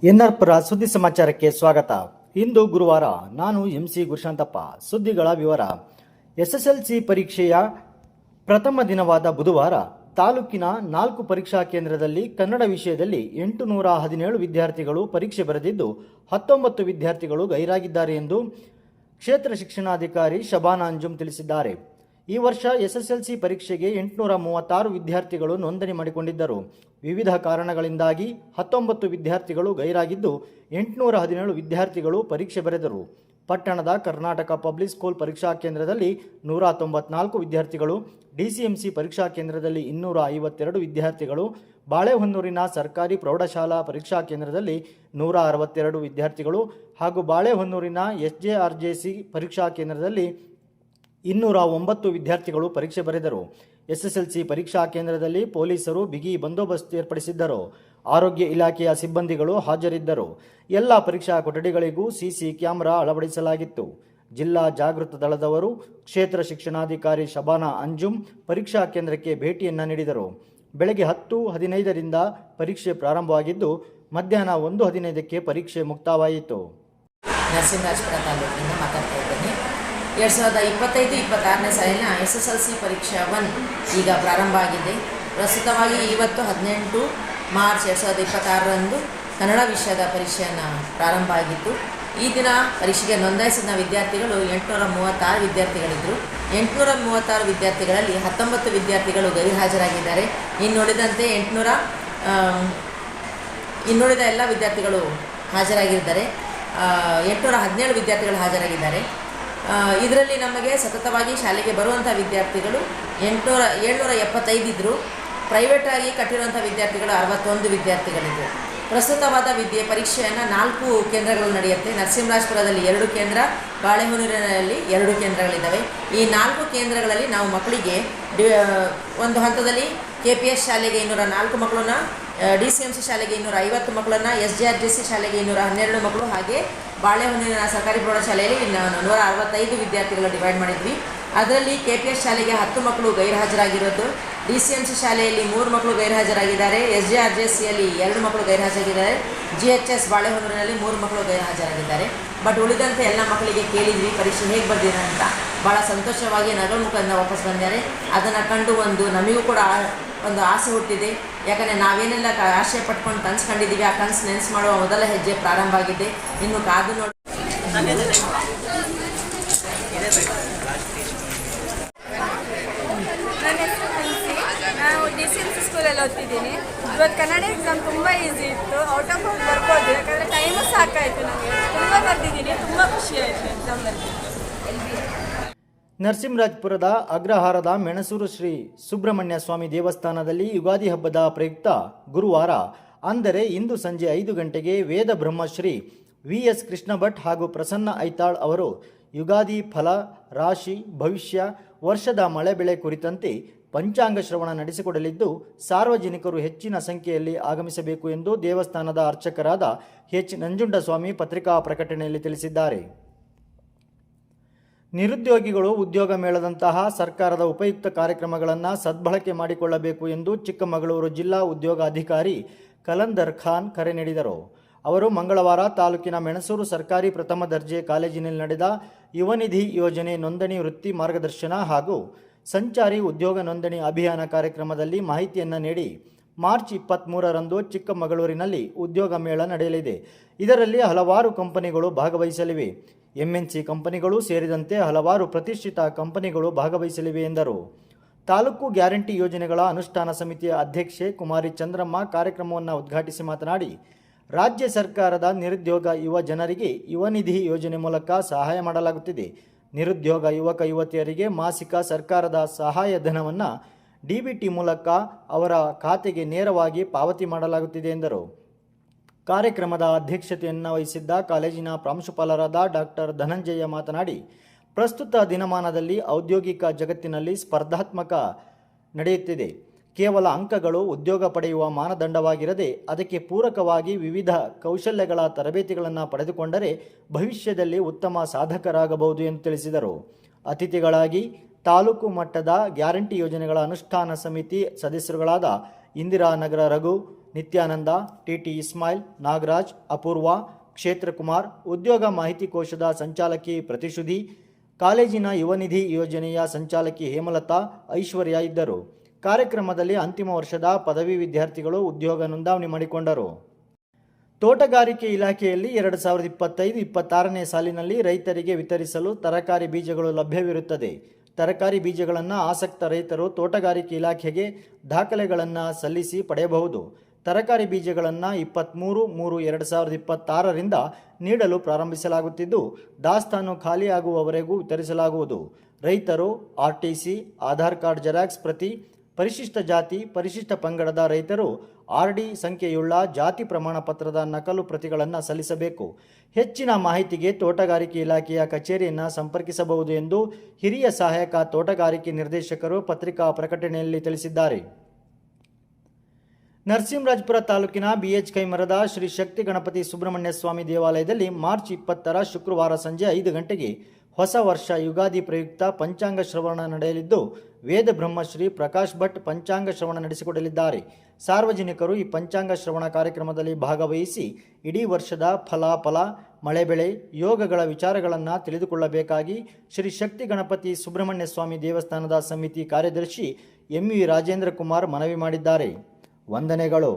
ಎನ್ಆರ್ಪುರ ಸುದ್ದಿ ಸಮಾಚಾರಕ್ಕೆ ಸ್ವಾಗತ. ಇಂದು ಗುರುವಾರ. ನಾನು ಎಂಸಿ ಗುರುಶಾಂತಪ್ಪ. ಸುದ್ದಿಗಳ ವಿವರ. ಎಸ್ಎಸ್ಎಲ್ಸಿ ಪರೀಕ್ಷೆಯ ಪ್ರಥಮ ದಿನವಾದ ಬುಧವಾರ ತಾಲೂಕಿನ 4 ಪರೀಕ್ಷಾ ಕೇಂದ್ರದಲ್ಲಿ ಕನ್ನಡ ವಿಷಯದಲ್ಲಿ 817 ವಿದ್ಯಾರ್ಥಿಗಳು ಪರೀಕ್ಷೆ ಬರೆದಿದ್ದು 19 ವಿದ್ಯಾರ್ಥಿಗಳು ಗೈರಾಗಿದ್ದಾರೆ ಎಂದು ಕ್ಷೇತ್ರ ಶಿಕ್ಷಣಾಧಿಕಾರಿ ಶಬಾನಾ ಅಂಜುಮ್ ತಿಳಿಸಿದ್ದಾರೆ. ಈ ವರ್ಷ ಎಸ್ಎಸ್ಎಲ್ಸಿ ಪರೀಕ್ಷೆಗೆ 836 ವಿದ್ಯಾರ್ಥಿಗಳು ನೋಂದಣಿ ಮಾಡಿಕೊಂಡಿದ್ದರು. ವಿವಿಧ ಕಾರಣಗಳಿಂದಾಗಿ 19 ವಿದ್ಯಾರ್ಥಿಗಳು ಗೈರಾಗಿದ್ದು 817 ವಿದ್ಯಾರ್ಥಿಗಳು ಪರೀಕ್ಷೆ ಬರೆದರು. ಪಟ್ಟಣದ ಕರ್ನಾಟಕ ಪಬ್ಲಿಕ್ ಸ್ಕೂಲ್ ಪರೀಕ್ಷಾ ಕೇಂದ್ರದಲ್ಲಿ 194 ವಿದ್ಯಾರ್ಥಿಗಳು, ಡಿಸಿಎಂಸಿ ಪರೀಕ್ಷಾ ಕೇಂದ್ರದಲ್ಲಿ 252 ವಿದ್ಯಾರ್ಥಿಗಳು, ಬಾಳೆಹೊನ್ನೂರಿನ ಸರ್ಕಾರಿ ಪ್ರೌಢಶಾಲಾ ಪರೀಕ್ಷಾ ಕೇಂದ್ರದಲ್ಲಿ 162 ವಿದ್ಯಾರ್ಥಿಗಳು ಹಾಗೂ ಬಾಳೆಹೊನ್ನೂರಿನ ಎಸ್ಜೆಆರ್ಜೆಸಿ ಪರೀಕ್ಷಾ ಕೇಂದ್ರದಲ್ಲಿ 209 ವಿದ್ಯಾರ್ಥಿಗಳು ಪರೀಕ್ಷೆ ಬರೆದರು. ಎಸ್ಎಸ್ಎಲ್ಸಿ ಪರೀಕ್ಷಾ ಕೇಂದ್ರದಲ್ಲಿ ಪೊಲೀಸರು ಬಿಗಿ ಬಂದೋಬಸ್ತ್ ಏರ್ಪಡಿಸಿದ್ದರು. ಆರೋಗ್ಯ ಇಲಾಖೆಯ ಸಿಬ್ಬಂದಿಗಳು ಹಾಜರಿದ್ದರು. ಎಲ್ಲ ಪರೀಕ್ಷಾ ಕೊಠಡಿಗಳಿಗೂ ಸಿಸಿ ಕ್ಯಾಮೆರಾ ಅಳವಡಿಸಲಾಗಿತ್ತು. ಜಿಲ್ಲಾ ಜಾಗೃತ ದಳದವರು ಕ್ಷೇತ್ರ ಶಿಕ್ಷಣಾಧಿಕಾರಿ ಶಬಾನಾ ಅಂಜುಮ್ ಪರೀಕ್ಷಾ ಕೇಂದ್ರಕ್ಕೆ ಭೇಟಿಯನ್ನು ನೀಡಿದರು. ಬೆಳಗ್ಗೆ 10:15ರಿಂದ ಪರೀಕ್ಷೆ ಪ್ರಾರಂಭವಾಗಿದ್ದು ಮಧ್ಯಾಹ್ನ 1:15ಕ್ಕೆ ಪರೀಕ್ಷೆ ಮುಕ್ತಾಯವಾಯಿತು. ನರಸಿಂಹರಾಜಪುರ ತಾಲೂಕಿನಿಂದ ಮಾತಾಡ್ತಾ ಇದ್ದೇನೆ. 2025-26ನೇ ಸಾಲಿನ SSLC ಪರೀಕ್ಷೆ 1 ಈಗ ಪ್ರಾರಂಭ ಆಗಿದೆ. ಪ್ರಸ್ತುತವಾಗಿ ಇವತ್ತು 18 ಮಾರ್ಚ್ 2026ರಂದು ಕನ್ನಡ ವಿಷಯದ ಪರೀಕ್ಷೆಯನ್ನು ಪ್ರಾರಂಭ ಆಗಿತ್ತು. ಈ ದಿನ ಪರೀಕ್ಷೆಗೆ ನೋಂದಾಯಿಸಿದ ವಿದ್ಯಾರ್ಥಿಗಳು 836 ವಿದ್ಯಾರ್ಥಿಗಳಿದ್ದರು. 836 ವಿದ್ಯಾರ್ಥಿಗಳಲ್ಲಿ 19 ವಿದ್ಯಾರ್ಥಿಗಳು ಗೈರುಹಾಜರಾಗಿದ್ದಾರೆ. ಇನ್ನುಳಿದಂತೆ ಇನ್ನುಳಿದ ಎಲ್ಲ ವಿದ್ಯಾರ್ಥಿಗಳು ಹಾಜರಾಗಿದ್ದಾರೆ. 817 ವಿದ್ಯಾರ್ಥಿಗಳು ಹಾಜರಾಗಿದ್ದಾರೆ. ಇದರಲ್ಲಿ ನಮಗೆ ಸತತವಾಗಿ ಶಾಲೆಗೆ ಬರುವಂಥ ವಿದ್ಯಾರ್ಥಿಗಳು 775 ಇದ್ದರು. ಪ್ರೈವೇಟಾಗಿ ಕಟ್ಟಿರುವಂಥ ವಿದ್ಯಾರ್ಥಿಗಳು 61 ವಿದ್ಯಾರ್ಥಿಗಳಿದ್ದರು. ಪ್ರಸ್ತುತವಾದ ಪರೀಕ್ಷೆಯನ್ನು 4 ಕೇಂದ್ರಗಳು ನಡೆಯುತ್ತೆ. ನರಸಿಂಹರಾಜಪುರದಲ್ಲಿ 2 ಕೇಂದ್ರ, ಬಾಳೆಹೊನ್ನೂರಿನಲ್ಲಿ 2 ಕೇಂದ್ರಗಳಿದ್ದಾವೆ. ಈ 4 ಕೇಂದ್ರಗಳಲ್ಲಿ ನಾವು ಮಕ್ಕಳಿಗೆ ಒಂದು ಹಂತದಲ್ಲಿ KPS ಶಾಲೆಗೆ 204 ಮಕ್ಕಳನ್ನ, DCMC ಶಾಲೆಗೆ 250 ಮಕ್ಕಳನ್ನು, SJRJC ಶಾಲೆಗೆ 212 ಮಕ್ಕಳು, ಹಾಗೆ ಬಾಳೆಹೊನ್ನೂರಿನ ಸರ್ಕಾರಿ ಪ್ರೌಢಶಾಲೆಯಲ್ಲಿ 165 ವಿದ್ಯಾರ್ಥಿಗಳು ಡಿವೈಡ್ ಮಾಡಿದ್ವಿ. ಅದರಲ್ಲಿ KPS ಶಾಲೆಗೆ 10 ಮಕ್ಕಳು ಗೈರುಹಾಜರಾಗಿರೋದು, DCMC ಶಾಲೆಯಲ್ಲಿ 3 ಮಕ್ಕಳು ಗೈರುಹಾಜರಾಗಿದ್ದಾರೆ, SJRJCಯಲ್ಲಿ 2 ಮಕ್ಕಳು ಗೈರುಹಾಜರಾಗಿದ್ದಾರೆ, GHS ಬಾಳೆಹೊನ್ನೂರಿನಲ್ಲಿ 3 ಮಕ್ಕಳು ಗೈರುಹಾಜರಾಗಿದ್ದಾರೆ. ಬಟ್ ಉಳಿದಂತೆ ಎಲ್ಲ ಮಕ್ಕಳಿಗೆ ಕೇಳಿದ್ವಿ ಪರೀಕ್ಷೆ ಹೇಗೆ ಬರ್ದಿರ ಅಂತ. ಭಾಳ ಸಂತೋಷವಾಗಿ ನಗರಮುಖದಿಂದ ವಾಪಸ್ ಬಂದಿದ್ದಾರೆ. ಅದನ್ನು ಕಂಡು ನಮಗೂ ಕೂಡ ಒಂದು ಆಸೆ ಹುಟ್ಟಿದೆ. ಯಾಕಂದರೆ ನಾವೇನೆಲ್ಲ ಆಶೆ ಪಟ್ಕೊಂಡು ಕನಸು ಕಂಡಿದ್ದೀವಿ, ಆ ಕನಸು ನೆನೆಸು ಮಾಡುವ ಮೊದಲ ಹೆಜ್ಜೆ ಪ್ರಾರಂಭ ಆಗಿದೆ. ಇನ್ನು ಕಾದು ನೋಡಿ. ನಾವು DCMC ಸ್ಕೂಲಲ್ಲಿ ಓದ್ತಿದ್ದೀನಿ. ಇವತ್ತು ಕನ್ನಡ ಎಕ್ಸಾಮ್ ತುಂಬ ಈಸಿ ಇತ್ತು. ಔಟ್ ಆಫ್ ಔಟ್ ಬರ್ಬೋದು, ಯಾಕಂದರೆ ಟೈಮು ಸಾಕಾಯಿತು. ನನಗೆ ತುಂಬ ಬರ್ದಿದ್ದೀನಿ, ತುಂಬ ಖುಷಿ ಆಯಿತು ಎಕ್ಸಾಮ್ ಬರ್ತಿದ್ದು. ನರಸಿಂಹರಾಜಪುರದ ಅಗ್ರಹಾರದ ಮೆಣಸೂರು ಶ್ರೀ ಸುಬ್ರಹ್ಮಣ್ಯ ಸ್ವಾಮಿ ದೇವಸ್ಥಾನದಲ್ಲಿ ಯುಗಾದಿ ಹಬ್ಬದ ಪ್ರಯುಕ್ತ ಗುರುವಾರ ಅಂದರೆ ಇಂದು ಸಂಜೆ 5 ಗಂಟೆಗೆ ವೇದ ಬ್ರಹ್ಮಶ್ರೀ VS ಕೃಷ್ಣ ಭಟ್ ಹಾಗೂ ಪ್ರಸನ್ನ ಐತಾಳ್ ಅವರು ಯುಗಾದಿ ಫಲ, ರಾಶಿ, ಭವಿಷ್ಯ, ವರ್ಷದ ಮಳೆ ಬೆಳೆ ಕುರಿತಂತೆ ಪಂಚಾಂಗ ಶ್ರವಣ ನಡೆಸಿಕೊಡಲಿದ್ದು ಸಾರ್ವಜನಿಕರು ಹೆಚ್ಚಿನ ಸಂಖ್ಯೆಯಲ್ಲಿ ಆಗಮಿಸಬೇಕು ಎಂದು ದೇವಸ್ಥಾನದ ಅರ್ಚಕರಾದ H. ನಂಜುಂಡಸ್ವಾಮಿ ಪತ್ರಿಕಾ ಪ್ರಕಟಣೆಯಲ್ಲಿ ತಿಳಿಸಿದ್ದಾರೆ. ನಿರುದ್ಯೋಗಿಗಳು ಉದ್ಯೋಗ ಮೇಳದಂತಹ ಸರ್ಕಾರದ ಉಪಯುಕ್ತ ಕಾರ್ಯಕ್ರಮಗಳನ್ನು ಸದ್ಬಳಕೆ ಮಾಡಿಕೊಳ್ಳಬೇಕು ಎಂದು ಚಿಕ್ಕಮಗಳೂರು ಜಿಲ್ಲಾ ಉದ್ಯೋಗಾಧಿಕಾರಿ ಕಲಂದರ್ ಖಾನ್ ಕರೆ ನೀಡಿದರು. ಅವರು ಮಂಗಳವಾರ ತಾಲೂಕಿನ ಮೆಣಸೂರು ಸರ್ಕಾರಿ ಪ್ರಥಮ ದರ್ಜೆ ಕಾಲೇಜಿನಲ್ಲಿ ನಡೆದ ಯುವನಿಧಿ ಯೋಜನೆ ನೋಂದಣಿ ವೃತ್ತಿ ಮಾರ್ಗದರ್ಶನ ಹಾಗೂ ಸಂಚಾರಿ ಉದ್ಯೋಗ ನೋಂದಣಿ ಅಭಿಯಾನ ಕಾರ್ಯಕ್ರಮದಲ್ಲಿ ಮಾಹಿತಿಯನ್ನು ನೀಡಿ ಮಾರ್ಚ್ 23ರಂದು ಚಿಕ್ಕಮಗಳೂರಿನಲ್ಲಿ ಉದ್ಯೋಗ ಮೇಳ ನಡೆಯಲಿದೆ. ಇದರಲ್ಲಿ ಹಲವಾರು ಕಂಪನಿಗಳು ಭಾಗವಹಿಸಲಿವೆ. MNC ಕಂಪನಿಗಳು ಸೇರಿದಂತೆ ಹಲವಾರು ಪ್ರತಿಷ್ಠಿತ ಕಂಪನಿಗಳು ಭಾಗವಹಿಸಲಿವೆ ಎಂದರು. ತಾಲೂಕು ಗ್ಯಾರಂಟಿ ಯೋಜನೆಗಳ ಅನುಷ್ಠಾನ ಸಮಿತಿಯ ಅಧ್ಯಕ್ಷೆ ಕುಮಾರಿ ಚಂದ್ರಮ್ಮ ಕಾರ್ಯಕ್ರಮವನ್ನು ಉದ್ಘಾಟಿಸಿ ಮಾತನಾಡಿ, ರಾಜ್ಯ ಸರ್ಕಾರದ ನಿರುದ್ಯೋಗ ಯುವ ಜನರಿಗೆ ಯುವನಿಧಿ ಯೋಜನೆ ಮೂಲಕ ಸಹಾಯ ಮಾಡಲಾಗುತ್ತಿದೆ. ನಿರುದ್ಯೋಗ ಯುವಕ ಯುವತಿಯರಿಗೆ ಮಾಸಿಕ ಸರ್ಕಾರದ ಸಹಾಯಧನವನ್ನು DBT ಮೂಲಕ ಅವರ ಖಾತೆಗೆ ನೇರವಾಗಿ ಪಾವತಿ ಮಾಡಲಾಗುತ್ತಿದೆ ಎಂದರು. ಕಾರ್ಯಕ್ರಮದ ಅಧ್ಯಕ್ಷತೆಯನ್ನು ವಹಿಸಿದ್ದ ಕಾಲೇಜಿನ ಪ್ರಾಂಶುಪಾಲರಾದ ಡಾಕ್ಟರ್ ಧನಂಜಯ ಮಾತನಾಡಿ, ಪ್ರಸ್ತುತ ದಿನಮಾನದಲ್ಲಿ ಔದ್ಯೋಗಿಕ ಜಗತ್ತಿನಲ್ಲಿ ಸ್ಪರ್ಧಾತ್ಮಕ ನಡೆಯುತ್ತಿದೆ. ಕೇವಲ ಅಂಕಗಳು ಉದ್ಯೋಗ ಪಡೆಯುವ ಮಾನದಂಡವಾಗಿರದೆ ಅದಕ್ಕೆ ಪೂರಕವಾಗಿ ವಿವಿಧ ಕೌಶಲ್ಯಗಳ ತರಬೇತಿಗಳನ್ನು ಪಡೆದುಕೊಂಡರೆ ಭವಿಷ್ಯದಲ್ಲಿ ಉತ್ತಮ ಸಾಧಕರಾಗಬಹುದು ಎಂದು ತಿಳಿಸಿದರು. ಅತಿಥಿಗಳಾಗಿ ತಾಲೂಕು ಮಟ್ಟದ ಗ್ಯಾರಂಟಿ ಯೋಜನೆಗಳ ಅನುಷ್ಠಾನ ಸಮಿತಿ ಸದಸ್ಯರುಗಳಾದ ಇಂದಿರಾನಗರ ರಘು, ನಿತ್ಯಾನಂದ, ಟಿಟಿ ಇಸ್ಮಾಯಿಲ್, ನಾಗರಾಜ್, ಅಪೂರ್ವ, ಕ್ಷೇತ್ರಕುಮಾರ್, ಉದ್ಯೋಗ ಮಾಹಿತಿ ಕೋಶದ ಸಂಚಾಲಕಿ ಪ್ರತಿಶುಧಿ, ಕಾಲೇಜಿನ ಯುವನಿಧಿ ಯೋಜನೆಯ ಸಂಚಾಲಕಿ ಹೇಮಲತಾ, ಐಶ್ವರ್ಯ ಇದ್ದರು. ಕಾರ್ಯಕ್ರಮದಲ್ಲಿ ಅಂತಿಮ ವರ್ಷದ ಪದವಿ ವಿದ್ಯಾರ್ಥಿಗಳು ಉದ್ಯೋಗ ನೋಂದಣಿ ಮಾಡಿಕೊಂಡರು. ತೋಟಗಾರಿಕೆ ಇಲಾಖೆಯಲ್ಲಿ 2025-26ನೇ ಸಾಲಿನಲ್ಲಿ ರೈತರಿಗೆ ವಿತರಿಸಲು ತರಕಾರಿ ಬೀಜಗಳು ಲಭ್ಯವಿರುತ್ತದೆ. ತರಕಾರಿ ಬೀಜಗಳನ್ನು ಆಸಕ್ತ ರೈತರು ತೋಟಗಾರಿಕೆ ಇಲಾಖೆಗೆ ದಾಖಲೆಗಳನ್ನು ಸಲ್ಲಿಸಿ ಪಡೆಯಬಹುದು. ತರಕಾರಿ ಬೀಜಗಳನ್ನು 23/3/2026ರಿಂದ ನೀಡಲು ಪ್ರಾರಂಭಿಸಲಾಗುತ್ತಿದ್ದು, ದಾಸ್ತಾನು ಖಾಲಿಯಾಗುವವರೆಗೂ ವಿತರಿಸಲಾಗುವುದು. ರೈತರು ಆರ್ಟಿಸಿ, ಆಧಾರ್ ಕಾರ್ಡ್ ಜೆರಾಕ್ಸ್ ಪ್ರತಿ, ಪರಿಶಿಷ್ಟ ಜಾತಿ, ಪರಿಶಿಷ್ಟ ಪಂಗಡದ ರೈತರು ಆರ್ಡಿ ಸಂಖ್ಯೆಯುಳ್ಳ ಜಾತಿ ಪ್ರಮಾಣ ಪತ್ರದ ನಕಲು ಪ್ರತಿಗಳನ್ನು ಸಲ್ಲಿಸಬೇಕು. ಹೆಚ್ಚಿನ ಮಾಹಿತಿಗೆ ತೋಟಗಾರಿಕೆ ಇಲಾಖೆಯ ಕಚೇರಿಯನ್ನು ಸಂಪರ್ಕಿಸಬಹುದು ಎಂದು ಹಿರಿಯ ಸಹಾಯಕ ತೋಟಗಾರಿಕೆ ನಿರ್ದೇಶಕರು ಪತ್ರಿಕಾ ಪ್ರಕಟಣೆಯಲ್ಲಿ ತಿಳಿಸಿದ್ದಾರೆ. ನರಸಿಂಹರಾಜಪುರ ತಾಲೂಕಿನ ಬಿಎಚ್ ಕೈಮರದ ಶ್ರೀ ಶಕ್ತಿ ಗಣಪತಿ ಸುಬ್ರಹ್ಮಣ್ಯ ಸ್ವಾಮಿ ದೇವಾಲಯದಲ್ಲಿ ಮಾರ್ಚ್ 20 ಶುಕ್ರವಾರ ಸಂಜೆ 5 ಗಂಟೆಗೆ ಹೊಸ ವರ್ಷ ಯುಗಾದಿ ಪ್ರಯುಕ್ತ ಪಂಚಾಂಗ ಶ್ರವಣ ನಡೆಯಲಿದ್ದು, ವೇದ ಬ್ರಹ್ಮಶ್ರೀ ಪ್ರಕಾಶ್ ಭಟ್ ಪಂಚಾಂಗ ಶ್ರವಣ ನಡೆಸಿಕೊಡಲಿದ್ದಾರೆ. ಸಾರ್ವಜನಿಕರು ಈ ಪಂಚಾಂಗ ಶ್ರವಣ ಕಾರ್ಯಕ್ರಮದಲ್ಲಿ ಭಾಗವಹಿಸಿ ಇಡೀ ವರ್ಷದ ಫಲಾಫಲ, ಮಳೆ ಬೆಳೆ, ಯೋಗಗಳ ವಿಚಾರಗಳನ್ನು ತಿಳಿದುಕೊಳ್ಳಬೇಕಾಗಿ ಶ್ರೀ ಶಕ್ತಿ ಗಣಪತಿ ಸುಬ್ರಹ್ಮಣ್ಯ ಸ್ವಾಮಿ ದೇವಸ್ಥಾನದ ಸಮಿತಿ ಕಾರ್ಯದರ್ಶಿ ಎಂವಿ ರಾಜೇಂದ್ರ ಕುಮಾರ್ ಮನವಿ ಮಾಡಿದ್ದಾರೆ. ವಂದನೆಗಳು.